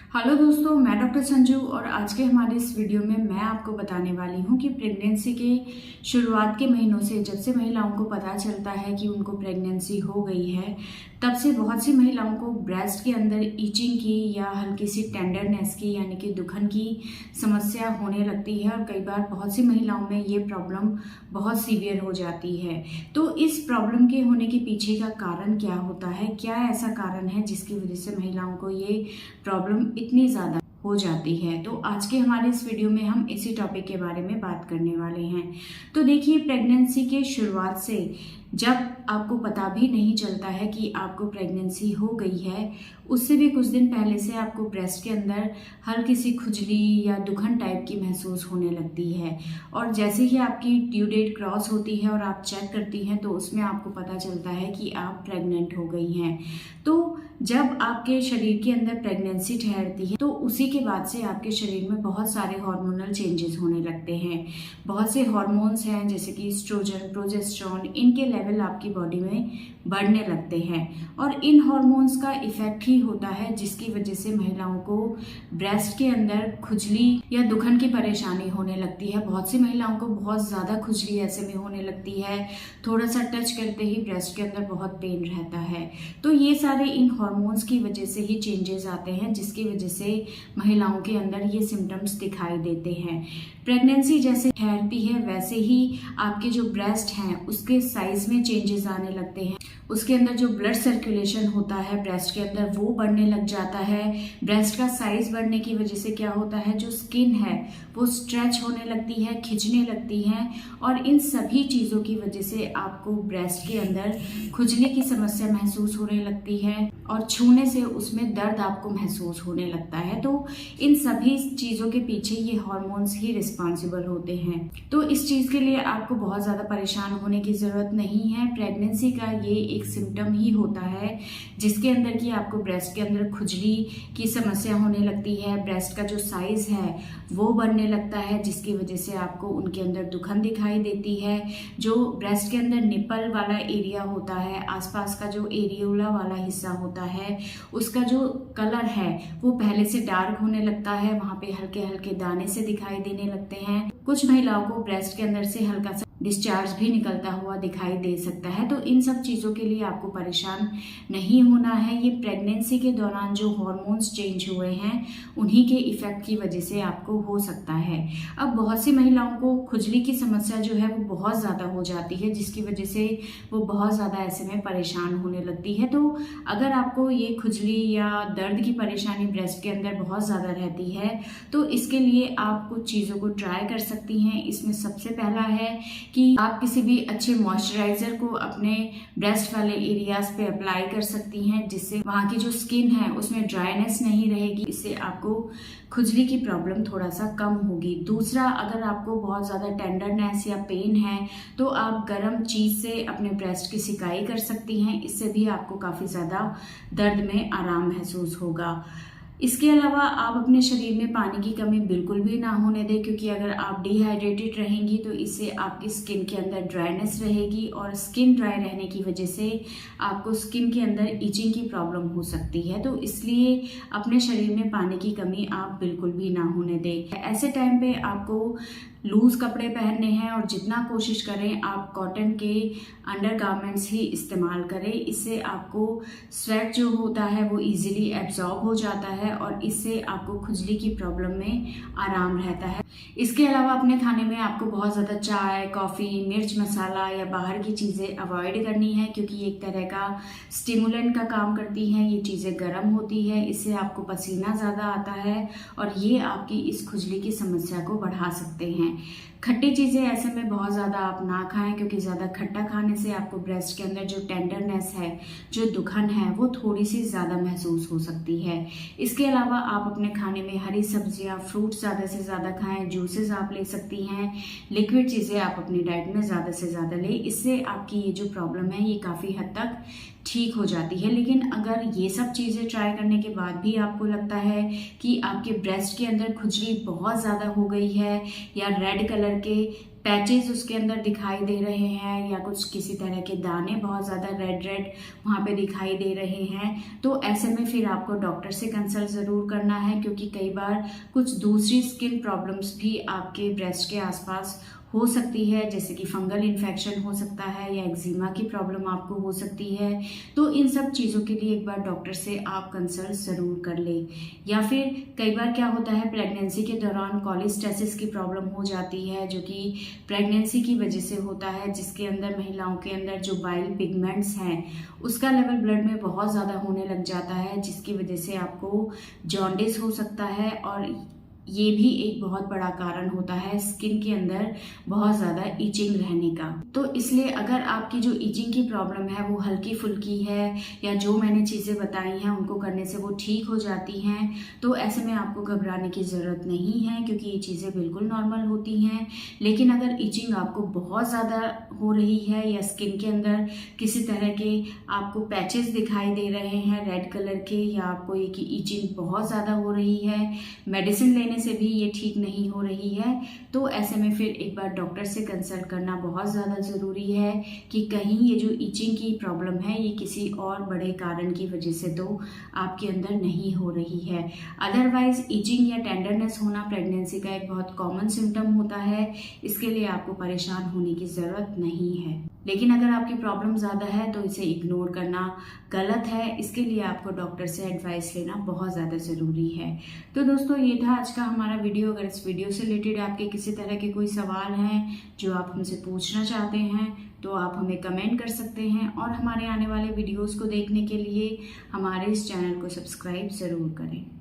Hello दोस्तों, मैं doctor Sanju और आज के हमारे इस वीडियो में मैं आपको बताने वाली हूँ कि प्रेगनेंसी के शुरुआत के महीनों से जब से महिलाओं को पता चलता है कि उनको प्रेगनेंसी हो गई है, तब से बहुत सी महिलाओं को ब्रेस्ट के अंदर ईचिंग की या हल्की सी टेंडरनेस की यानी कि दुखन की समस्या होने लगती है और कई बार बहुत सी महिलाओं में ये प्रॉब्लम बहुत सीवियर हो जाती है। तो इस प्रॉब्लम के होने के पीछे का कारण क्या होता है, क्या ऐसा कारण है जिसकी वजह से महिलाओं को ये प्रॉब्लम इतनी ज़्यादा हो जाती है। तो आज के हमारे इस वीडियो में हम इसी टॉपिक के बारे में बात करने वाले हैं। तो देखिए, प्रेगनेंसी के शुरुआत से जब आपको पता भी नहीं चलता है कि आपको प्रेगनेंसी हो गई है, उससे भी कुछ दिन पहले से आपको ब्रेस्ट के अंदर हल्की सी खुजली या दुखन टाइप की महसूस होने लगती है। और जैसे ही आपकी ड्यू डेट क्रॉस होती है और आप चेक करती हैं तो उसमें आपको पता चलता है कि आप प्रेग्नेंट हो गई हैं। तो जब आपके शरीर के अंदर प्रेगनेंसी ठहरती है तो उसी के बाद से आपके शरीर में बहुत सारे हार्मोनल चेंजेस होने लगते हैं। बहुत से हार्मोन्स हैं जैसे कि एस्ट्रोजन, प्रोजेस्टेरोन, इनके लेवल आपकी बॉडी में बढ़ने लगते हैं और इन हार्मोन्स का इफेक्ट ही होता है जिसकी वजह से महिलाओं को ब्रेस्ट के अंदर खुजली या दुखन की परेशानी होने लगती है। बहुत सी महिलाओं को बहुत ज़्यादा खुजली ऐसे में होने लगती है, थोड़ा सा टच करते ही ब्रेस्ट के अंदर बहुत पेन रहता है। तो ये सारे इन हार्मोन्स की वजह से ही चेंजेस आते हैं जिसकी वजह से महिलाओं के अंदर ये सिम्टम्स दिखाई देते हैं। प्रेगनेंसी जैसे ठहरती है वैसे ही आपके जो ब्रेस्ट हैं उसके साइज में चेंजेस आने लगते हैं। उसके अंदर जो ब्लड सर्कुलेशन होता है ब्रेस्ट के अंदर वो बढ़ने लग जाता है। ब्रेस्ट का साइज बढ़ने की वजह से क्या होता है, जो स्किन है वो स्ट्रेच होने लगती है, खिंचने लगती है और इन सभी चीज़ों की वजह से आपको ब्रेस्ट के अंदर खुजली की समस्या महसूस होने लगती है और छूने से उसमें दर्द आपको महसूस होने लगता है। तो इन सभी चीज़ों के पीछे ये हार्मोन्स ही रिस्पॉन्सिबल होते हैं। तो इस चीज़ के लिए आपको बहुत ज़्यादा परेशान होने की ज़रूरत नहीं है। प्रेगनेंसी का ये एक सिम्टम ही होता है जिसके अंदर कि आपको ब्रेस्ट के अंदर खुजली की समस्या होने लगती है, ब्रेस्ट का जो साइज है वो बढ़ने लगता है जिसकी वजह से आपको उनके अंदर दुखन दिखाई देती है। जो ब्रेस्ट के अंदर निपल वाला एरिया होता है, आसपास का जो एरियोला वाला हिस्सा होता है, उसका जो कलर है वो पहले से डार्क होने लगता है, वहाँ पे हल्के हल्के दाने से दिखाई देने लगते हैं। कुछ महिलाओं को ब्रेस्ट के अंदर से हल्का सा डिस्चार्ज भी निकलता हुआ दिखाई दे सकता है। तो इन सब चीज़ों के लिए आपको परेशान नहीं होना है। ये प्रेगनेंसी के दौरान जो हार्मोन्स चेंज हुए हैं उन्हीं के इफेक्ट की वजह से आपको हो सकता है। अब बहुत सी महिलाओं को खुजली की समस्या जो है वो बहुत ज़्यादा हो जाती है जिसकी वजह से वो बहुत ज़्यादा ऐसे में परेशान होने लगती है। तो अगर आपको ये खुजली या दर्द की परेशानी ब्रेस्ट के अंदर बहुत ज़्यादा रहती है तो इसके लिए आप कुछ चीज़ों को ट्राई कर सकती हैं। इसमें सबसे पहला है कि आप किसी भी अच्छे मॉइस्चराइजर को अपने ब्रेस्ट वाले एरियाज पे अप्लाई कर सकती हैं जिससे वहाँ की जो स्किन है उसमें ड्राइनेस नहीं रहेगी। इससे आपको खुजली की प्रॉब्लम थोड़ा सा कम होगी। दूसरा, अगर आपको बहुत ज़्यादा टेंडरनेस या पेन है तो आप गर्म चीज़ से अपने ब्रेस्ट की सिकाई कर सकती हैं, इससे भी आपको काफ़ी ज़्यादा दर्द में आराम महसूस होगा। इसके अलावा आप अपने शरीर में पानी की कमी बिल्कुल भी ना होने दें क्योंकि अगर आप डिहाइड्रेटेड रहेंगी तो इससे आपकी स्किन के अंदर ड्राइनेस रहेगी और स्किन ड्राई रहने की वजह से आपको स्किन के अंदर ईचिंग की प्रॉब्लम हो सकती है। तो इसलिए अपने शरीर में पानी की कमी आप बिल्कुल भी ना होने दें। ऐसे टाइम पे आपको लूज़ कपड़े पहनने हैं और जितना कोशिश करें आप कॉटन के अंडर गारमेंट्स ही इस्तेमाल करें। इससे आपको स्वेट जो होता है वो इजीली एब्जॉर्ब हो जाता है और इससे आपको खुजली की प्रॉब्लम में आराम रहता है। इसके अलावा अपने खाने में आपको बहुत ज़्यादा चाय, कॉफ़ी, मिर्च मसाला या बाहर की चीज़ें अवॉइड करनी है क्योंकि एक तरह का स्टिमुलेंट का काम करती हैं। ये चीज़ें गर्म होती है, इससे आपको पसीना ज़्यादा आता है और ये आपकी इस खुजली की समस्या को बढ़ा सकते हैं। खट्टी चीज़ें ऐसे में बहुत ज़्यादा आप ना खाएं क्योंकि ज़्यादा खट्टा खाने से आपको ब्रेस्ट के अंदर जो टेंडरनेस है, जो दुखन है, वो थोड़ी सी ज़्यादा महसूस हो सकती है। इसके अलावा आप अपने खाने में हरी सब्जियां, फ्रूट्स ज़्यादा से ज़्यादा खाएं, जूसेस आप ले सकती हैं, लिक्विड चीज़ें आप अपनी डाइट में ज़्यादा से ज़्यादा लें। इससे आपकी ये जो प्रॉब्लम है ये काफ़ी हद तक ठीक हो जाती है। लेकिन अगर ये सब चीज़ें ट्राई करने के बाद भी आपको लगता है कि आपके ब्रेस्ट के अंदर खुजली बहुत ज़्यादा हो गई है या रेड कलर के पैचेस उसके अंदर दिखाई दे रहे हैं या कुछ किसी तरह के दाने बहुत ज़्यादा रेड वहाँ पे दिखाई दे रहे हैं, तो ऐसे में फिर आपको डॉक्टर से कंसल्ट ज़रूर करना है, क्योंकि कई बार कुछ दूसरी स्किन प्रॉब्लम्स भी आपके ब्रेस्ट के आसपास हो सकती है, जैसे कि फंगल इन्फेक्शन हो सकता है या एक्जिमा की प्रॉब्लम आपको हो सकती है। तो इन सब चीज़ों के लिए एक बार डॉक्टर से आप कंसल्ट ज़रूर कर लें। या फिर कई बार क्या होता है, प्रेगनेंसी के दौरान कॉलेस्टेसिस की प्रॉब्लम हो जाती है, जो कि प्रेगनेंसी की वजह से होता है, जिसके अंदर महिलाओं के अंदर जो बाइल पिगमेंट्स हैं उसका लेवल ब्लड में बहुत ज़्यादा होने लग जाता है, जिसकी वजह से आपको जॉन्डिस हो सकता है। और ये भी एक बहुत बड़ा कारण होता है स्किन के अंदर बहुत ज़्यादा इचिंग रहने का। तो इसलिए अगर आपकी जो इचिंग की प्रॉब्लम है वो हल्की फुल्की है या जो मैंने चीज़ें बताई हैं उनको करने से वो ठीक हो जाती हैं, तो ऐसे में आपको घबराने की ज़रूरत नहीं है, क्योंकि ये चीज़ें बिल्कुल नॉर्मल होती हैं। लेकिन अगर इचिंग आपको बहुत ज़्यादा हो रही है या स्किन के अंदर किसी तरह के आपको पैचेस दिखाई दे रहे हैं रेड कलर के, या आपको ये कि इचिंग बहुत ज़्यादा हो रही है, मेडिसिन लेने से भी ये ठीक नहीं हो रही है, तो ऐसे में फिर एक बार डॉक्टर से कंसल्ट करना बहुत ज़्यादा ज़रूरी है कि कहीं ये जो इचिंग की प्रॉब्लम है ये किसी और बड़े कारण की वजह से तो आपके अंदर नहीं हो रही है। अदरवाइज इचिंग या टेंडरनेस होना प्रेगनेंसी का एक बहुत कॉमन सिम्टम होता है, इसके लिए आपको परेशान होने की ज़रूरत नहीं है। लेकिन अगर आपकी प्रॉब्लम ज़्यादा है तो इसे इग्नोर करना गलत है, इसके लिए आपको डॉक्टर से एडवाइस लेना बहुत ज़्यादा ज़रूरी है। तो दोस्तों ये था आज का हमारा वीडियो। अगर इस वीडियो से रिलेटेड आपके किसी तरह के कोई सवाल हैं जो आप हमसे पूछना चाहते हैं तो आप हमें कमेंट कर सकते हैं, और हमारे आने वाले वीडियोज़ को देखने के लिए हमारे इस चैनल को सब्सक्राइब ज़रूर करें।